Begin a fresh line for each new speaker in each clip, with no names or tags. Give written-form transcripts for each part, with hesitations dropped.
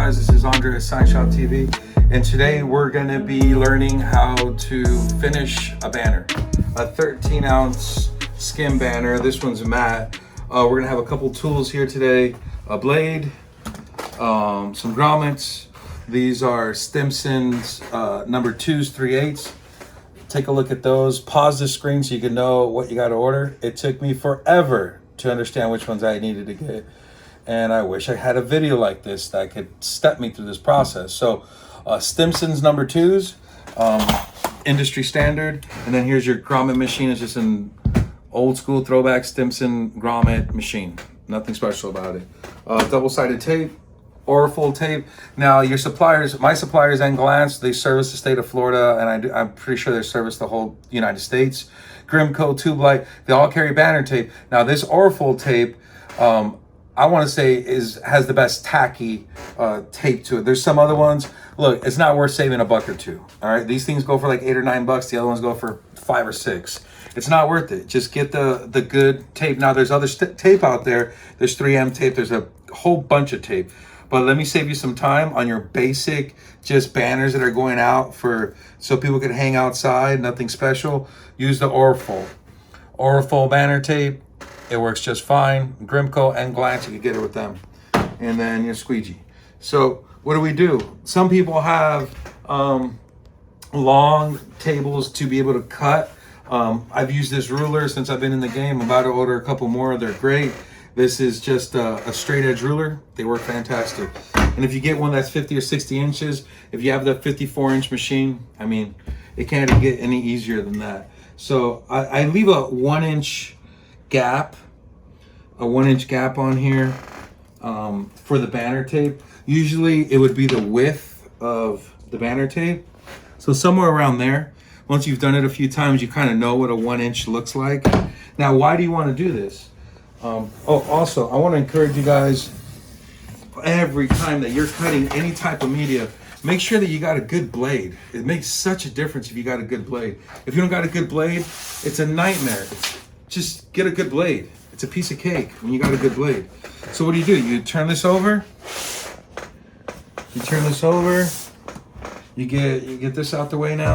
guys? This is Andre at Sign Shop TV, and today we're going to be learning how to finish a banner, a 13-ounce skim banner. This one's matte. We're going to have a couple tools here today: a blade, some grommets. These are Stimson's number 2s 3/8. Take a look at those. Pause the screen so you can know what you got to order. It took me forever to understand which ones I needed to get, and I wish I had a video like this that could step me through this process. So Stimson's number 2s, industry standard, and then here's your grommet machine. It's just an old school throwback Stimson grommet machine. Nothing special about it. Double-sided tape, Orifol tape. Now your suppliers, my suppliers and Glance, they service the state of Florida, and I'm pretty sure they service the whole United States. Grimco, Tube Light, they all carry banner tape. Now this Orifol tape, I want to say has the best tacky tape to it. There's some other ones. Look, it's not worth saving $1 or $2. All right, these things go for like $8 or $9. The other ones go for $5 or $6. It's not worth it. Just get the good tape. Now there's other tape out there. There's 3M tape. There's a whole bunch of tape. But let me save you some time on your basic just banners that are going out so people can hang outside, nothing special. Use the Orifol banner tape. It works just fine. Grimco and Glance, you can get it with them. And then your squeegee. So what do? Some people have long tables to be able to cut. I've used this ruler since I've been in the game. I'm about to order a couple more. They're great. This is just a straight edge ruler. They work fantastic. And if you get one that's 50 or 60 inches, if you have the 54-inch machine, I mean, it can't get any easier than that. So I leave a 1-inch gap, on here for the banner tape. Usually it would be the width of the banner tape. So somewhere around there. Once you've done it a few times, you kind of know what a 1-inch looks like. Now, why do you want to do this? Also, I want to encourage you guys, every time that you're cutting any type of media, make sure that you got a good blade. It makes such a difference if you got a good blade. If you don't got a good blade, it's a nightmare. Just get a good blade. It's a piece of cake when you got a good blade. So what do? You turn this over. You turn this over. You get this out the way now.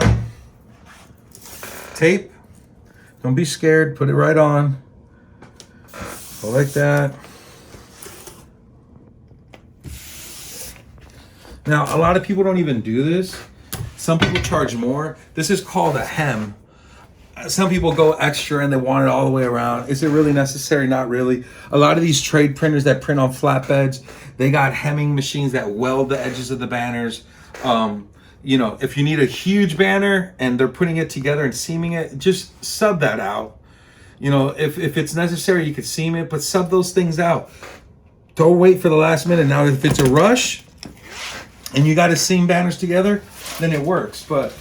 Tape. Don't be scared. Put it right on. Go like that. Now, a lot of people don't even do this. Some people charge more. This is called a hem. Some people go extra and they want it all the way around. Is it really necessary? Not really. A lot of these trade printers that print on flatbeds, they got hemming machines that weld the edges of the banners. You know, if you need a huge banner and they're putting it together and seaming it, just sub that out. You know, if it's necessary, you could seam it, but sub those things out. Don't wait for the last minute. Now, if it's a rush and you got to seam banners together, then it works. But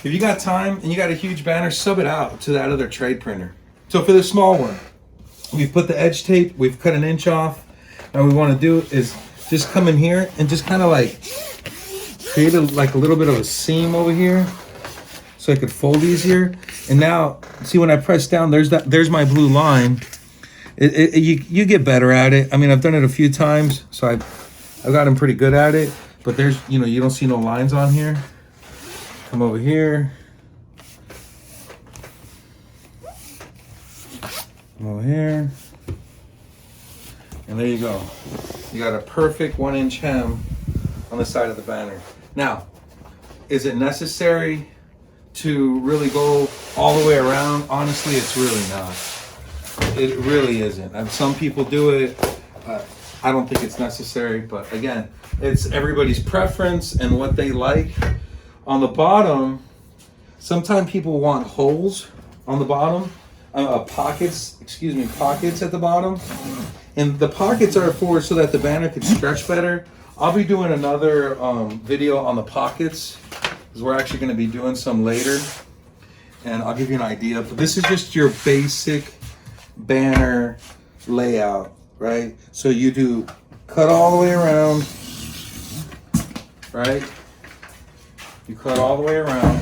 if you got time and you got a huge banner, sub it out to that other trade printer. So for the small one, we've put the edge tape, we've cut 1 inch off. Now what we want to do is just come in here and just kind of like create a little bit of a seam over here so I could fold easier. And now, see, when I press down, there's my blue line. You get better at it. I mean, I've done it a few times, so I've gotten pretty good at it. But there's, you don't see no lines on here. Come over here. Come over here. And there you go. You got a perfect 1-inch hem on the side of the banner. Now, is it necessary to really go all the way around? Honestly, it's really not. It really isn't. And some people do it. I don't think it's necessary, but again, it's everybody's preference and what they like. On the bottom, sometimes people want holes on the bottom, pockets at the bottom. And the pockets are so that the banner could stretch better. I'll be doing another video on the pockets, because we're actually going to be doing some later, and I'll give you an idea. But this is just your basic banner layout, right? So you do cut all the way around, right? You cut all the way around.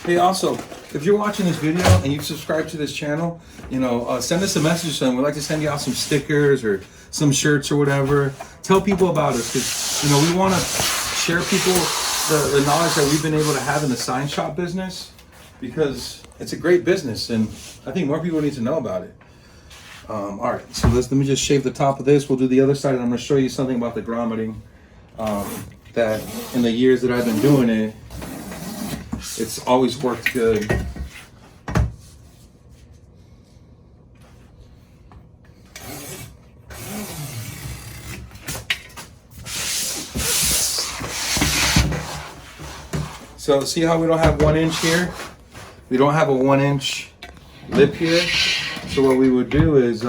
Hey, also, if you're watching this video and you've subscribed to this channel, you know, send us a message or something. We'd like to send you out some stickers or some shirts or whatever. Tell people about us, because, you know, we want to share people the knowledge that we've been able to have in the sign shop business, because it's a great business and I think more people need to know about it. All right, so let me just shave the top of this. We'll do the other side, and I'm going to show you something about the grommeting that in the years that I've been doing it, it's always worked good. So see how we don't have 1 inch here? We don't have a 1 inch lip here. So what we would do is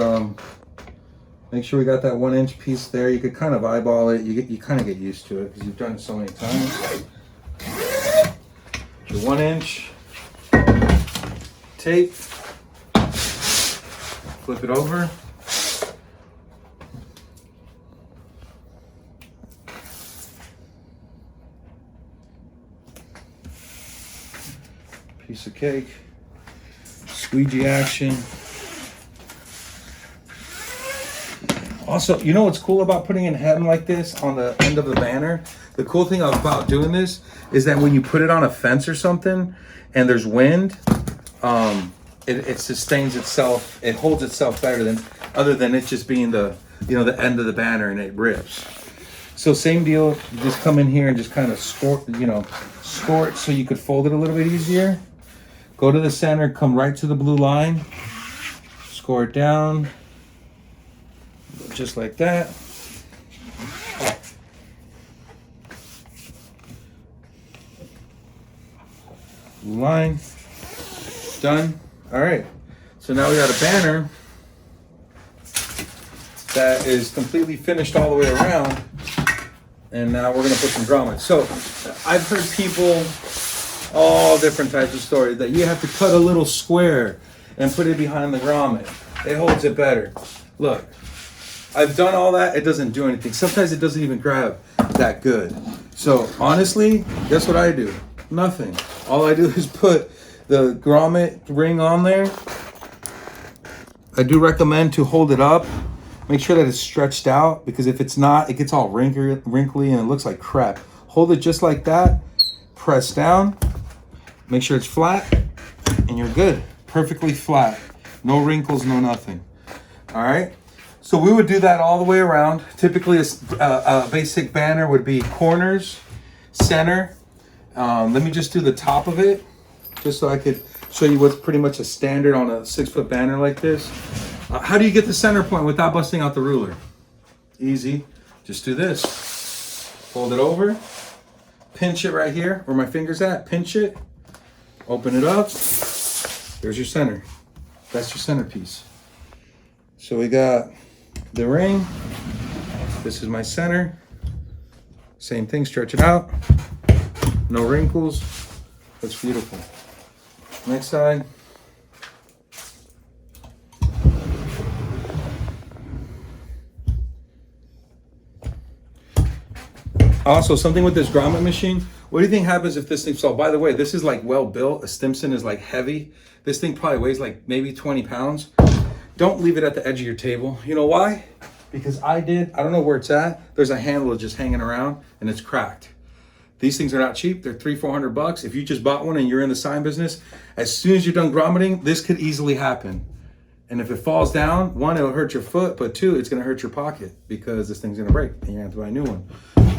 make sure we got that 1 inch piece there. You could kind of eyeball it. You kind of get used to it because you've done it so many times. Your 1 inch tape. Flip it over. Piece of cake. Squeegee action. Also, you know what's cool about putting a hem like this on the end of the banner? The cool thing about doing this is that when you put it on a fence or something and there's wind, it sustains itself. It holds itself better than, other than it just being the, you know, the end of the banner and it rips. So same deal, you just come in here and just kind of score it so you could fold it a little bit easier. Go to the center, come right to the blue line, score it down, just like that. Blue line, done. All right, so now we got a banner that is completely finished all the way around, and now we're gonna put some grommets. So I've heard people, all different types of stories, that you have to cut a little square and put it behind the grommet. It holds it better. Look, I've done all that. It doesn't do anything. Sometimes it doesn't even grab that good. So honestly, guess what I do? Nothing. All I do is put the grommet ring on there. I do recommend to hold it up. Make sure that it's stretched out, because if it's not, it gets all wrinkly and it looks like crap. Hold it just like that. Press down. Make sure it's flat, and you're good. Perfectly flat. No wrinkles, no nothing. All right? So we would do that all the way around. Typically, a basic banner would be corners, center. Let me just do the top of it, just so I could show you what's pretty much a standard on a 6-foot banner like this. How do you get the center point without busting out the ruler? Easy. Just do this. Fold it over. Pinch it right here where my finger's at. Pinch it. Open it up. There's your center. That's your centerpiece. So we got the ring. This is my center. Same thing. Stretch it out. No wrinkles. Looks beautiful. Next side. Also, something with this grommet machine, what do you think happens if this thing, so by the way, this is like well built. A Stimson is like heavy. This thing probably weighs like maybe 20 pounds. Don't leave it at the edge of your table. You know why? Because I don't know where it's at. There's a handle just hanging around and it's cracked. These things are not cheap. They're $300-400. If you just bought one and you're in the sign business, as soon as you're done grommeting, this could easily happen. And if it falls down, one, it'll hurt your foot, but two, it's gonna hurt your pocket because this thing's gonna break and you're gonna have to buy a new one.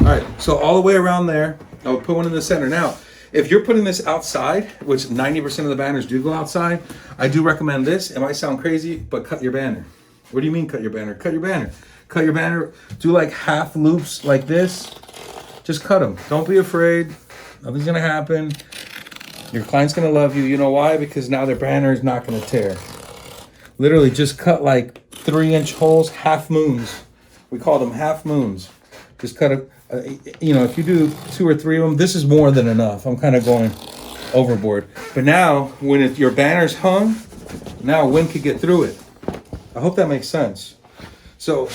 All right, so all the way around there, I'll put one in the center. Now, if you're putting this outside, which 90% of the banners do go outside, I do recommend this. It might sound crazy, but cut your banner. What do you mean cut your banner? Cut your banner. Cut your banner, do like half loops like this. Just cut them. Don't be afraid. Nothing's gonna happen. Your client's gonna love you. You know why? Because now their banner is not gonna tear. Literally just cut like 3-inch holes, half moons. We call them half moons. Just cut a, you know, if you do 2 or 3 of them, this is more than enough. I'm kind of going overboard. But now, when your banner's hung, now wind could get through it. I hope that makes sense. So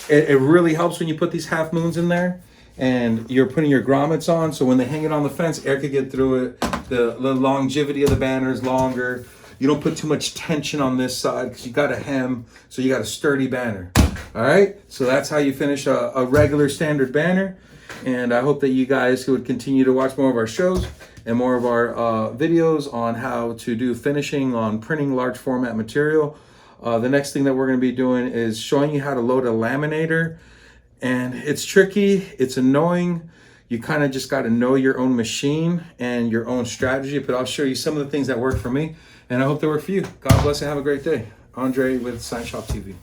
it really helps when you put these half moons in there and you're putting your grommets on. So when they hang it on the fence, air could get through it. The longevity of the banner is longer. You don't put too much tension on this side because you got a hem, so you got a sturdy banner. All right, so that's how you finish a regular standard banner. And I hope that you guys would continue to watch more of our shows and more of our videos on how to do finishing on printing large format material. The next thing that we're going to be doing is showing you how to load a laminator. And it's tricky, it's annoying. You kind of just got to know your own machine and your own strategy, but I'll show you some of the things that work for me, and I hope they work for you. God bless and have a great day. Andre with Sign Shop TV.